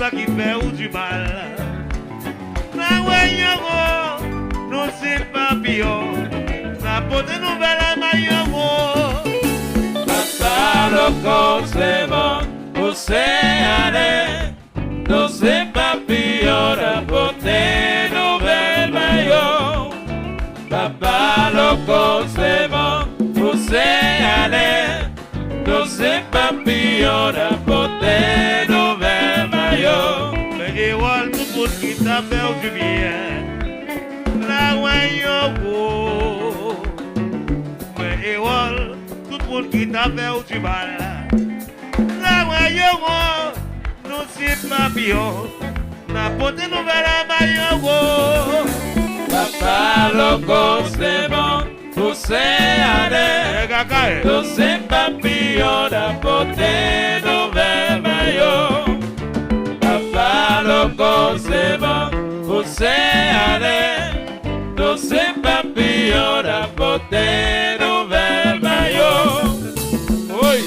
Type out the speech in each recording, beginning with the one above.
toi qui fais ou du mal. La voyons, nous c'est papillon. La bonne nouvelle à Mayomo. Papa Loco, c'est bon, océane. Nous c'est papillon, la beauté nouvelle maillot. Papa Loco, c'est bon, océane. Nous c'est papillon, la beauté nouvelle maillot. Mais Jhon, tout le monde qui t'a fait du bien. La voyons, mais Jhon, tout le monde qui t'a fait du mal. La voyons, nous c'est papillon. La beauté nouvelle à Mayomo. Papa Loco, c'est bon, océane. Nous c'est papillon, la beauté nouvelle maillot. Papa Loco, c'est bon, océane. Nous c'est papillon, la beauté nouvelle maillot. Oui.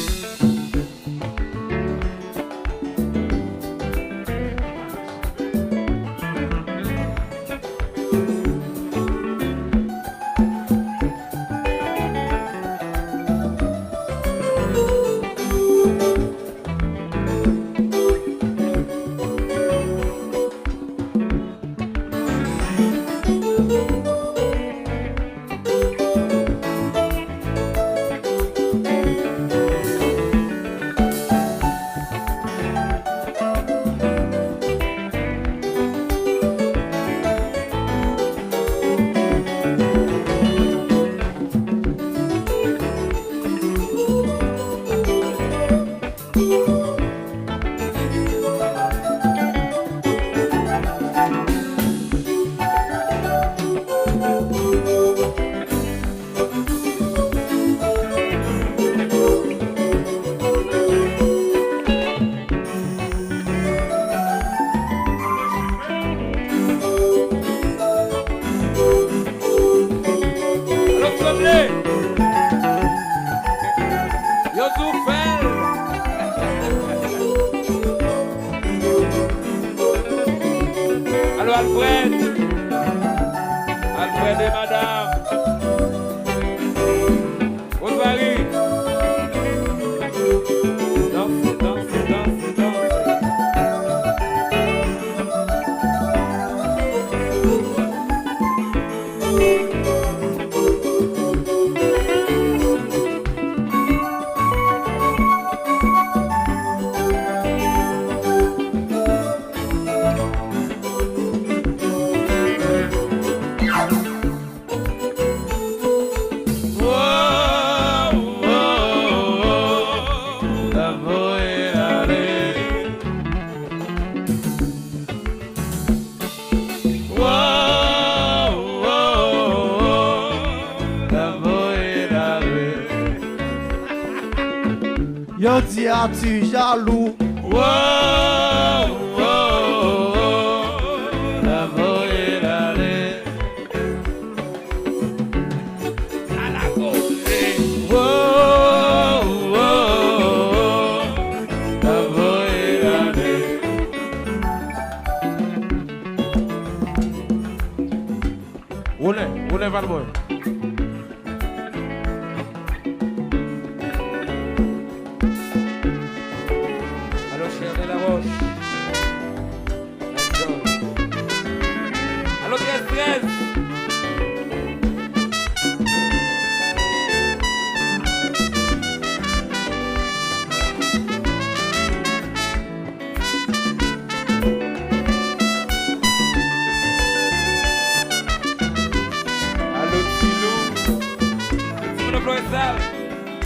Alfred et madame. Rosemary. Danse, danse, danse, danse. Yo dis à tu jaloux. Wow, la voie d'aller à la Koze. Wow, la voie d'aller. Roulez, Valboy.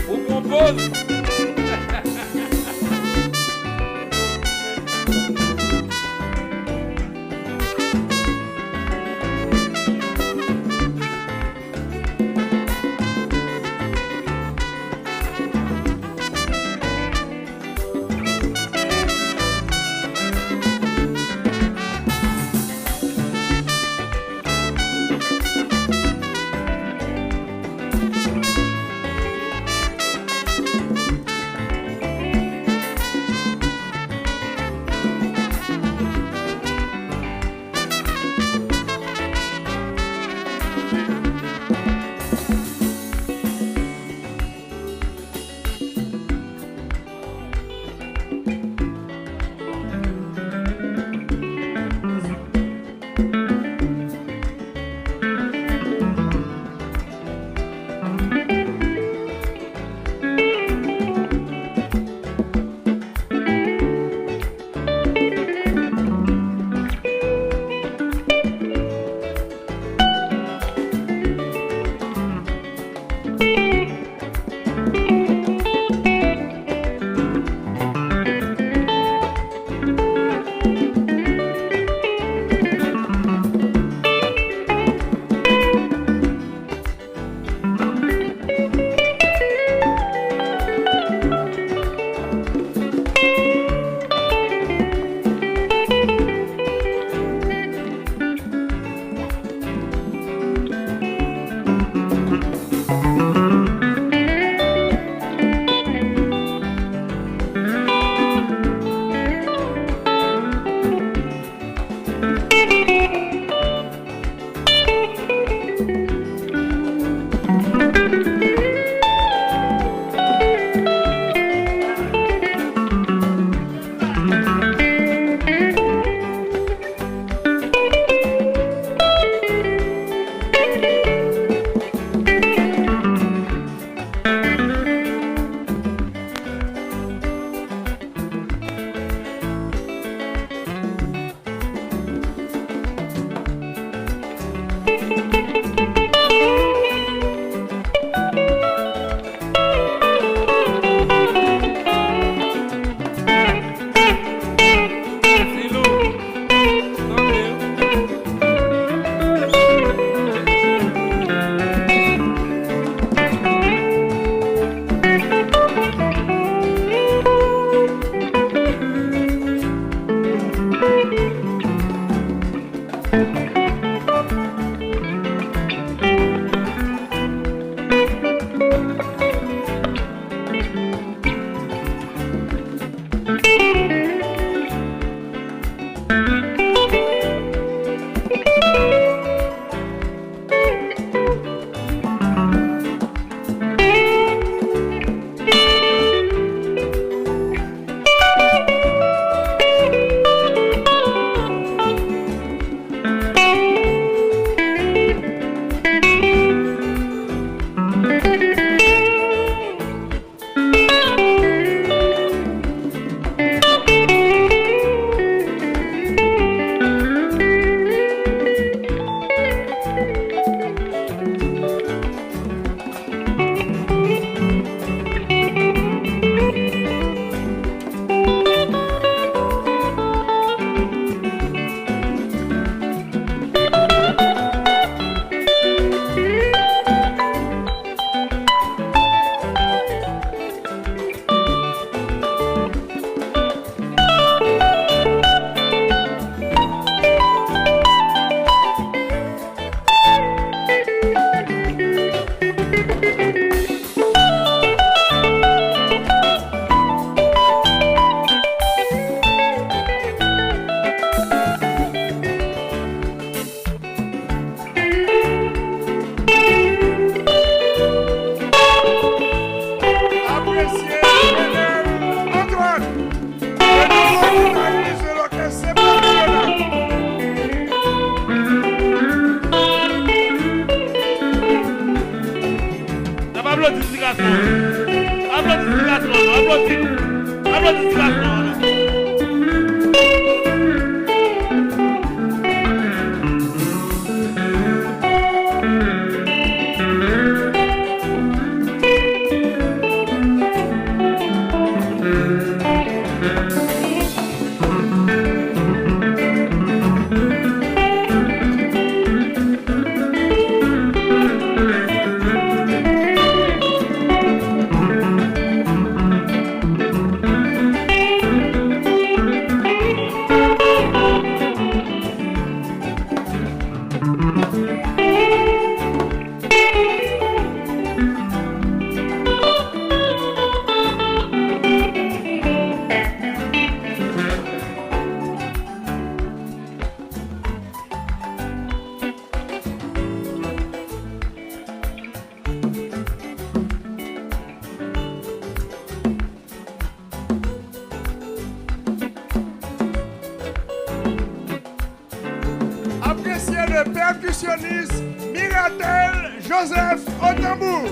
On compose. Le percussionniste Miratel Joseph au tambour.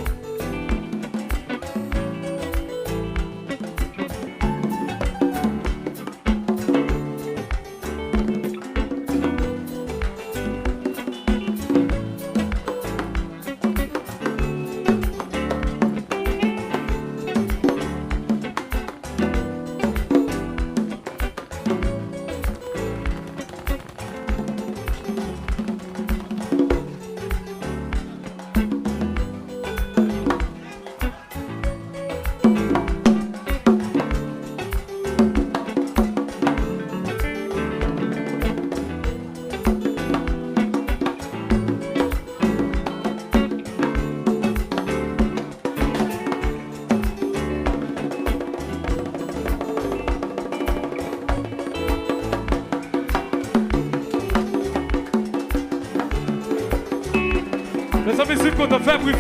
Les amis, c'est qu'on a fait bruit,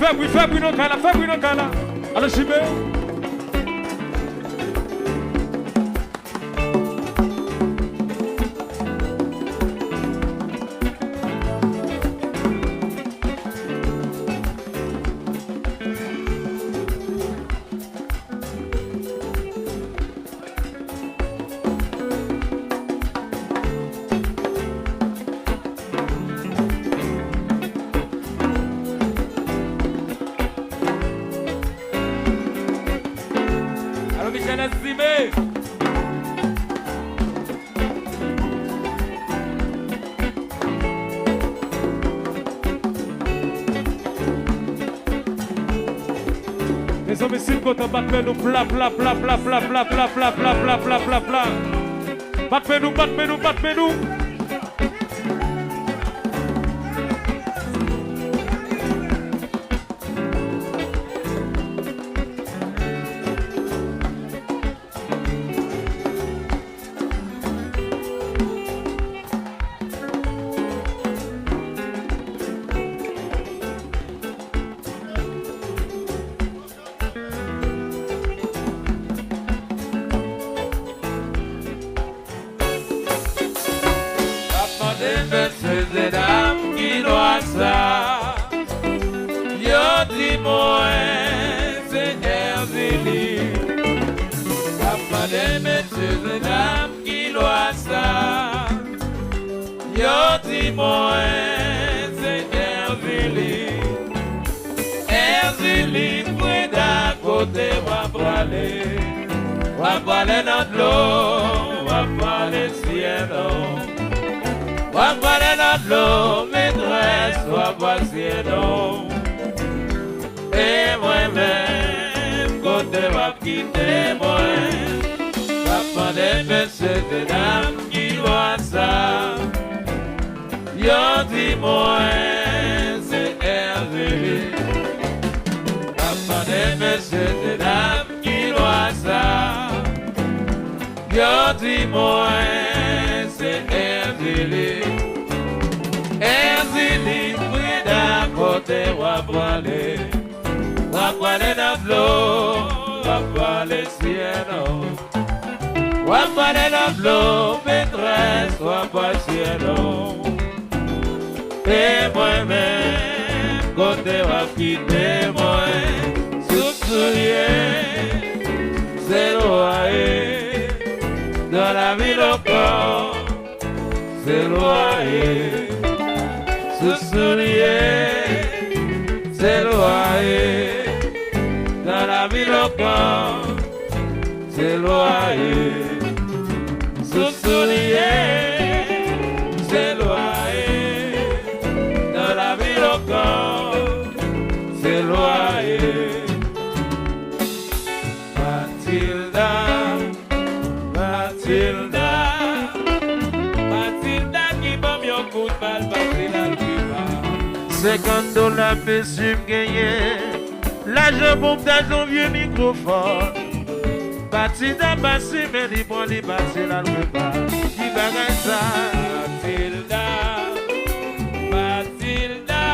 non, cala, allez, chimé. Michel estimé. Les hommes ici quand on bat nous pla. Batte nous. Messieurs et dames qui doit ça, yo dis-moi, Seigneur Zélie. Papa des messieurs et dames qui doit ça, yo dis-moi, Seigneur Zélie. Zélie, près d'à côté, va parler notre l'eau, va parler ciel. Va parler notre l'eau, maîtresse, va passer l'eau. Et moi-même, côté va quitter moi. Va parler messieurs et dames qui voient ça. Yo dis-moi, c'est Hervé. Va parler messieurs et dames qui voient ça. Yo dis-moi, c'est Hervé. Erzili, près d'un côté, va parler dans l'eau, va parler ciel. Va parler dans l'eau, maîtresse, va parler ciel. Et moi-même, côté va quitter moi. soulier, c'est loyer. Dans la ville encore, c'est loyer. Ce soulier, c'est loyer. Dans la ville encore, c'est loyer. Ce soulier, c'est loyer. Dans la ville encore, c'est loyer. Mathilda, Mathilda, Mathilda qui m'a mis un coup de balle, Mathilda qui m'a. $50 monsieur gagné, l'argent pour d'argent vieux microphone. Mathilda passé, mais il prend les Mathilda le repas. Il va gagner ça. Mathilda, Mathilda,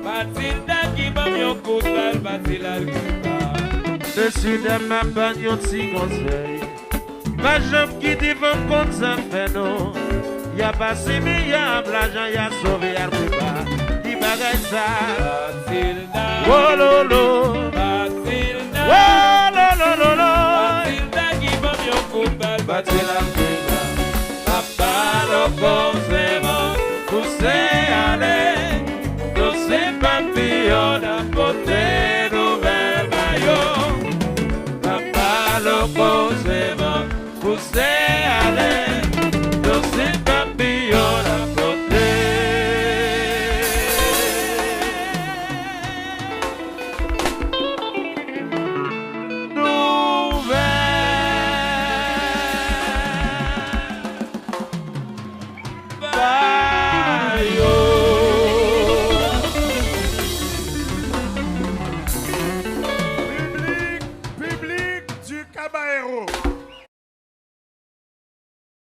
Mathilda qui m'a mis un coup de balle, Mathilda le repas. Monsieur de ma bagne, un petit conseil. Ma jambe qui défend comme ça fait non. Y'a passé, mais y'a l'argent, y'a sauvé, y'a le repas. Il va gagner ça. Mathilda, oh lolo.